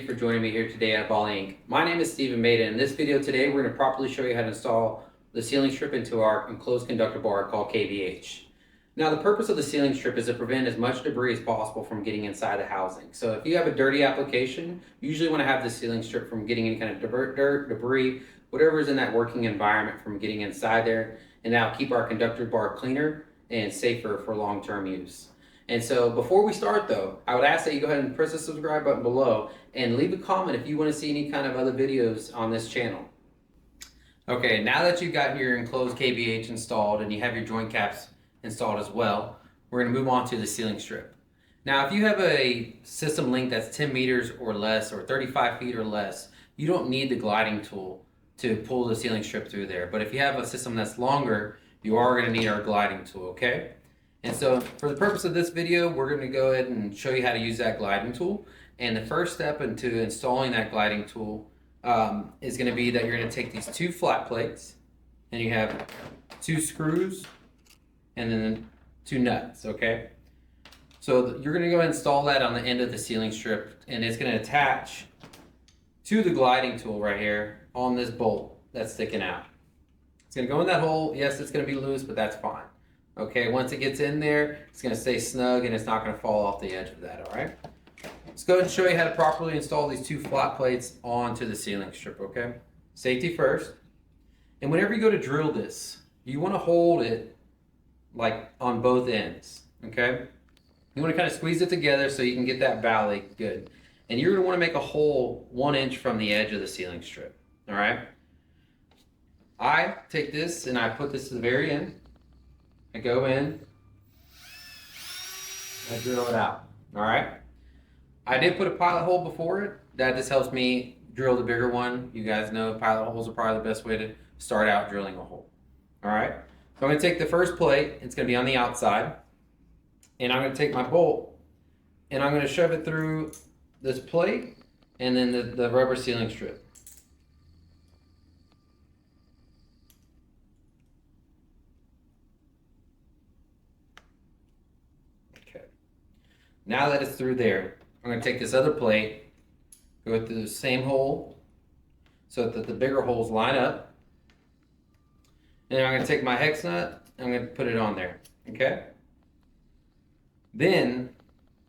for joining me here today at VAHLE Inc. My name is Maida. In this video today, we're going to properly show you how to install the ceiling strip into our enclosed conductor bar called KBH. Now, the purpose of the ceiling strip is to prevent as much debris as possible from getting inside the housing. So if you have a dirty application, you usually want to have the ceiling strip from getting any kind of dirt, debris, whatever is in that working environment from getting inside there, and that'll keep our conductor bar cleaner and safer for long-term use. And so before we start though, I would ask that you go ahead and press the subscribe button below and leave a comment if you want to see any kind of other videos on this channel. Okay, now that you've got your enclosed KBH installed and you have your joint caps installed as well, we're going to move on to the ceiling strip. Now, if you have a system length that's 10 meters or less or 35 feet or less, you don't need the gliding tool to pull the ceiling strip through there. But if you have a system that's longer, you are going to need our gliding tool, okay? And so for the purpose of this video, we're going to go ahead and show you how to use that gliding tool. And the first step into installing that gliding tool is going to be that you're going to take these two flat plates and you have two screws and then two nuts, okay? So you're going to go ahead and install that on the end of the ceiling strip, and it's going to attach to the gliding tool right here on this bolt that's sticking out. It's going to go in that hole. Yes, it's going to be loose, but that's fine. Okay, once it gets in there, it's going to stay snug and it's not going to fall off the edge of that, all right? Let's go ahead and show you how to properly install these two flat plates onto the ceiling strip, okay? Safety first. And whenever you go to drill this, you want to hold it like on both ends, okay? You want to kind of squeeze it together so you can get that valley good. And you're going to want to make a hole 1 inch from the edge of the ceiling strip, all right? I take this and I put this to the very end. I go in, I drill it out, all right? I did put a pilot hole before it. That just helps me drill the bigger one. You guys know pilot holes are probably the best way to start out drilling a hole, all right? So I'm gonna take the first plate, it's gonna be on the outside, and I'm gonna take my bolt, and I'm gonna shove it through this plate, and then the rubber ceiling strip. Now that it's through there, I'm going to take this other plate, go through the same hole so that the bigger holes line up. And then I'm going to take my hex nut, and I'm going to put it on there, okay? Then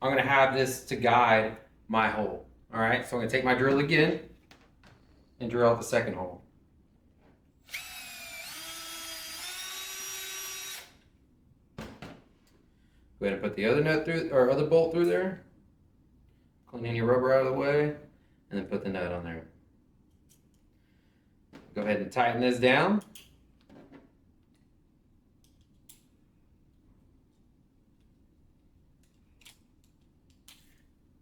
I'm going to have this to guide my hole, all right? So I'm going to take my drill again and drill out the second hole. Go ahead and put the other nut through, or other bolt through there. Clean any rubber out of the way, and then put the nut on there. Go ahead and tighten this down.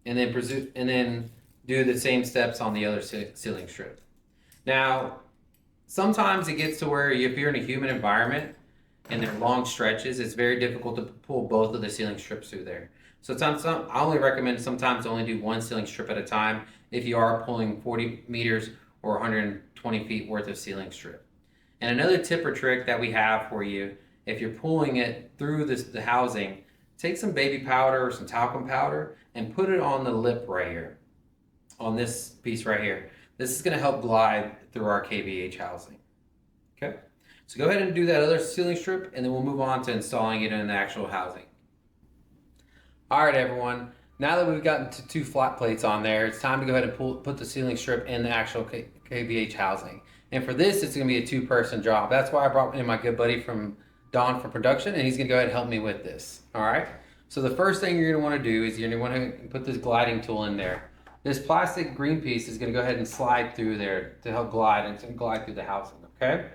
And then do the same steps on the other ceiling strip. Now, sometimes it gets to where if you're in a humid environment, and they're long stretches, it's very difficult to pull both of the ceiling strips through there. So I only recommend sometimes only do one ceiling strip at a time if you are pulling 40 meters or 120 feet worth of ceiling strip. And another tip or trick that we have for you, if you're pulling it through the housing, take some baby powder or some talcum powder and put it on the lip right here, on this piece right here. This is gonna help glide through our KBH housing, okay? So go ahead and do that other ceiling strip, and then we'll move on to installing it in the actual housing. All right, everyone. Now that we've gotten to two flat plates on there, it's time to go ahead and put the ceiling strip in the actual KBH housing. And for this, it's going to be a two-person job. That's why I brought in my good buddy from Don from production, and he's going to go ahead and help me with this. All right? So the first thing you're going to want to do is you're going to want to put this gliding tool in there. This plastic green piece is going to go ahead and slide through there to help glide, and it's going to glide through the housing, okay?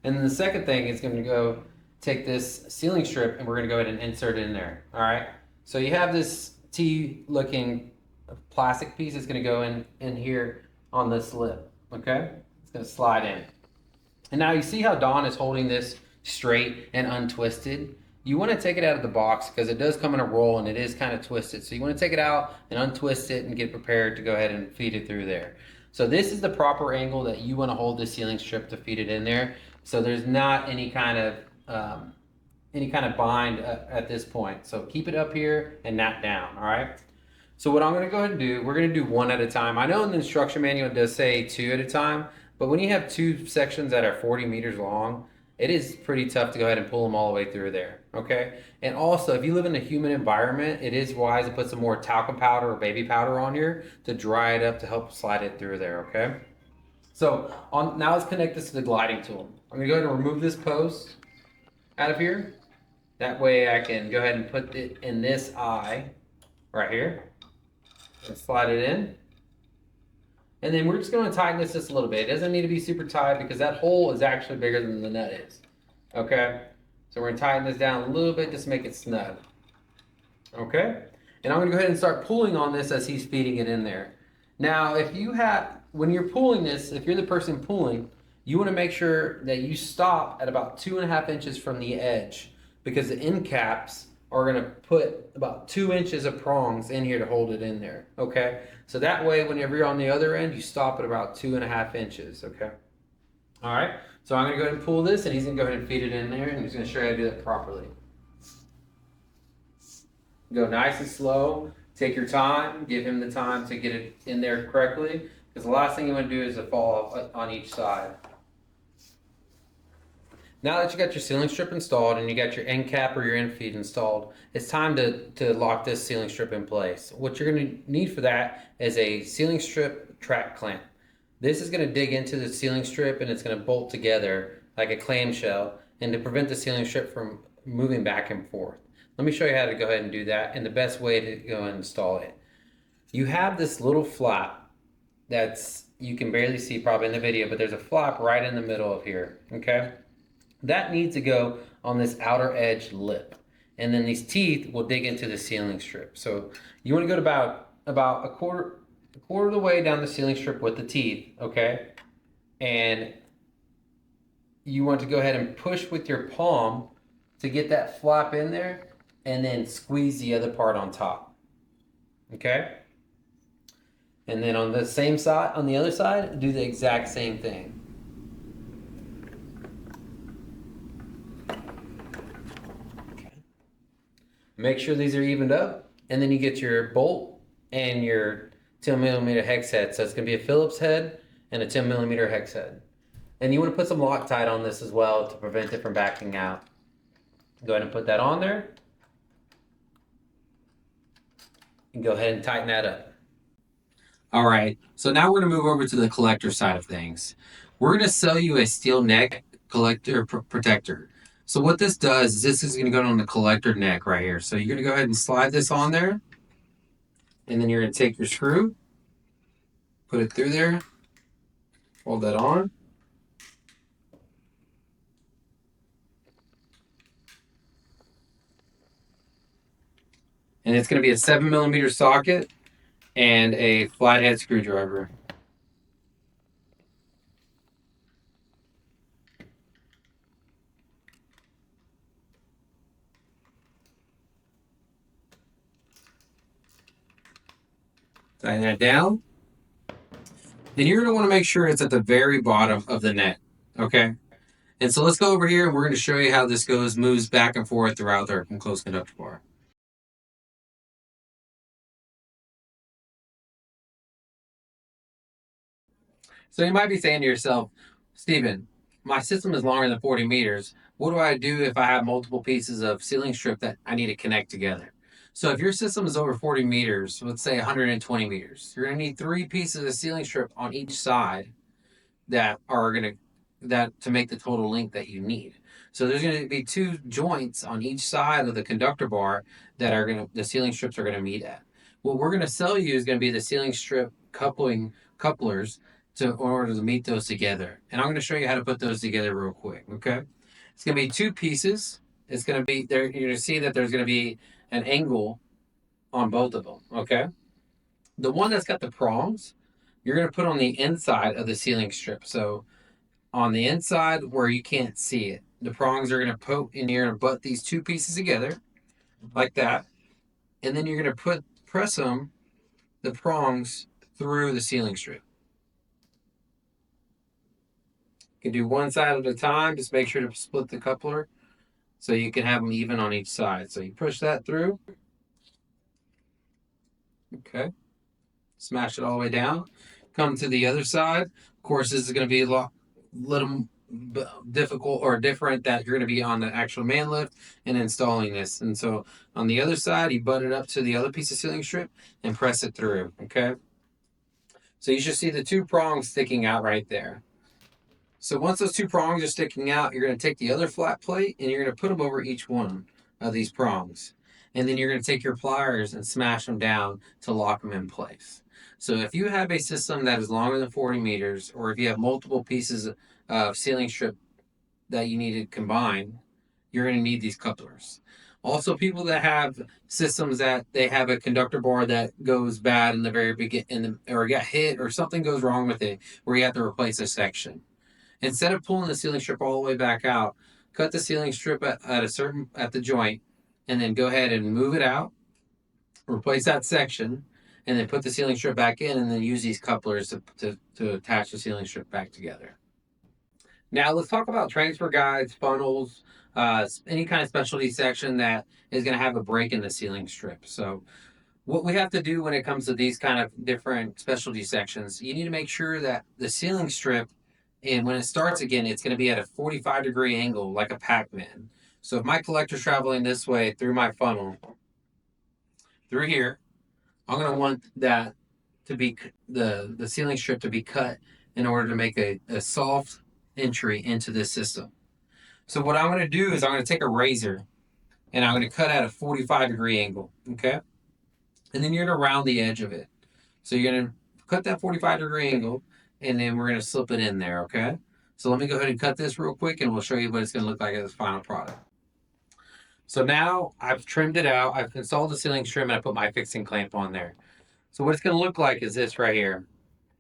And then the second thing is going to go take this ceiling strip and we're going to go ahead and insert it in there. All right. So you have this T-looking plastic piece that's going to go in here on this lip. Okay. It's going to slide in. And now you see how Don is holding this straight and untwisted. You want to take it out of the box because it does come in a roll and it is kind of twisted. So you want to take it out and untwist it and get prepared to go ahead and feed it through there. So this is the proper angle that you want to hold the ceiling strip to feed it in there. So there's not any kind of bind at this point. So keep it up here and not down, all right? So what I'm going to go ahead and do, we're going to do one at a time. I know in the instruction manual it does say two at a time, but when you have two sections that are 40 meters long, it is pretty tough to go ahead and pull them all the way through there, okay? And also, if you live in a humid environment, it is wise to put some more talcum powder or baby powder on here to dry it up to help slide it through there, okay? So now let's connect this to the gliding tool. I'm going to go ahead and remove this post out of here. That way I can go ahead and put it in this eye right here and slide it in. And then we're just going to tighten this just a little bit. It doesn't need to be super tight because that hole is actually bigger than the nut is. Okay? So we're going to tighten this down a little bit just to make it snug. Okay? And I'm going to go ahead and start pulling on this as he's feeding it in there. Now, when you're pulling this, if you're the person pulling, you want to make sure that you stop at about 2.5 inches from the edge because the end caps are going to put about 2 inches of prongs in here to hold it in there, okay? So that way, whenever you're on the other end, you stop at about 2.5 inches, okay? All right, so I'm going to go ahead and pull this, and he's going to go ahead and feed it in there, and he's going to show you how to do that properly. Go nice and slow. Take your time. Give him the time to get it in there correctly, because the last thing you want to do is to fall off on each side. Now that you got your ceiling strip installed and you got your end cap or your end feed installed, it's time to lock this ceiling strip in place. What you're going to need for that is a ceiling strip track clamp. This is going to dig into the ceiling strip and it's going to bolt together like a clamshell and to prevent the ceiling strip from moving back and forth. Let me show you how to go ahead and do that and the best way to go and install it. You have this little flap you can barely see probably in the video, but there's a flap right in the middle of here, okay? That needs to go on this outer edge lip. And then these teeth will dig into the ceiling strip. So you want to go to about a quarter of the way down the ceiling strip with the teeth, okay? And you want to go ahead and push with your palm to get that flap in there and then squeeze the other part on top, okay? And then on the same side, on the other side, do the exact same thing. Make sure these are evened up, and then you get your bolt and your 10mm hex head. So it's going to be a Phillips head and a 10mm hex head. And you want to put some Loctite on this as well to prevent it from backing out. Go ahead and put that on there. And go ahead and tighten that up. All right, so now we're going to move over to the collector side of things. We're going to sell you a steel neck collector protector. So what this does is this is going to go on the collector neck right here. So you're going to go ahead and slide this on there. And then you're going to take your screw, put it through there, hold that on. And it's going to be a 7mm socket and a flathead screwdriver. Tighten that down. Then you're going to want to make sure it's at the very bottom of the net, okay? And so let's go over here and we're going to show you how this moves back and forth throughout our enclosed conductor bar. So you might be saying to yourself, Stephen, my system is longer than 40 meters. What do I do if I have multiple pieces of ceiling strip that I need to connect together? So if your system is over 40 meters, let's say 120 meters, you're going to need 3 pieces of ceiling strip on each side that are going to make the total length that you need. So there's going to be 2 joints on each side of the conductor bar that the ceiling strips are going to meet at. What we're going to sell you is going to be the ceiling strip couplers in order to meet those together. And I'm going to show you how to put those together real quick, okay? It's going to be 2 pieces. It's going to be there. You're going to see that there's going to be an angle on both of them, okay? The one that's got the prongs, you're going to put on the inside of the ceiling strip. So on the inside where you can't see it, the prongs are going to poke in here and butt these 2 pieces together like that. And then you're going to press the prongs through the ceiling strip. You can do one side at a time. Just make sure to split the coupler so you can have them even on each side. So you push that through. Okay. Smash it all the way down. Come to the other side. Of course, this is going to be a little difficult or different that you're going to be on the actual man lift and installing this. And so on the other side, you butt it up to the other piece of ceiling strip and press it through. Okay. So you should see the two prongs sticking out right there. So once those two prongs are sticking out, you're going to take the other flat plate and you're going to put them over each one of these prongs. And then you're going to take your pliers and smash them down to lock them in place. So if you have a system that is longer than 40 meters, or if you have multiple pieces of ceiling strip that you need to combine, you're going to need these couplers. Also, people that have systems that they have a conductor bar that goes bad in the very beginning, or got hit, or something goes wrong with it, where you have to replace a section. Instead of pulling the ceiling strip all the way back out, cut the ceiling strip at the joint, and then go ahead and move it out, replace that section, and then put the ceiling strip back in, and then use these couplers to attach the ceiling strip back together. Now let's talk about transfer guides, funnels, any kind of specialty section that is going to have a break in the ceiling strip. So what we have to do when it comes to these kind of different specialty sections, you need to make sure that the ceiling strip, and when it starts again, it's going to be at a 45-degree angle like a Pac-Man. So if my collector's traveling this way through my funnel, through here, I'm going to want that to be the ceiling strip to be cut in order to make a soft entry into this system. So what I'm going to do is I'm going to take a razor and I'm going to cut at a 45-degree angle, okay? And then you're going to round the edge of it. So you're going to cut that 45-degree angle, and then we're going to slip it in there, okay? So let me go ahead and cut this real quick, and we'll show you what it's going to look like as a final product. So now I've trimmed it out. I've installed the ceiling trim, and I put my fixing clamp on there. So what it's going to look like is this right here.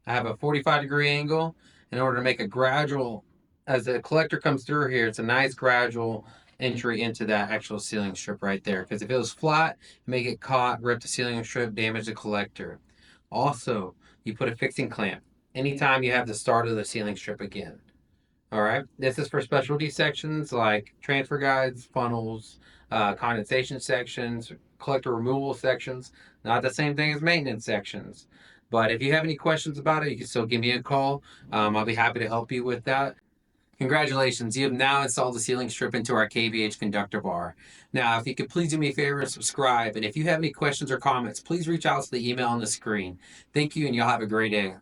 I have a 45-degree angle in order to make a gradual, as the collector comes through here, it's a nice gradual entry into that actual ceiling strip right there. Because if it was flat, it may get caught, rip the ceiling strip, damage the collector. Also, you put a fixing clamp anytime you have the start of the ceiling strip again. All right, this is for specialty sections like transfer guides, funnels, condensation sections, collector removal sections. Not the same thing as maintenance sections. But if you have any questions about it, you can still give me a call. I'll be happy to help you with that. Congratulations, you have now installed the ceiling strip into our KBH conductor bar. Now, if you could please do me a favor and subscribe, and if you have any questions or comments, please reach out to the email on the screen. Thank you, and y'all have a great day.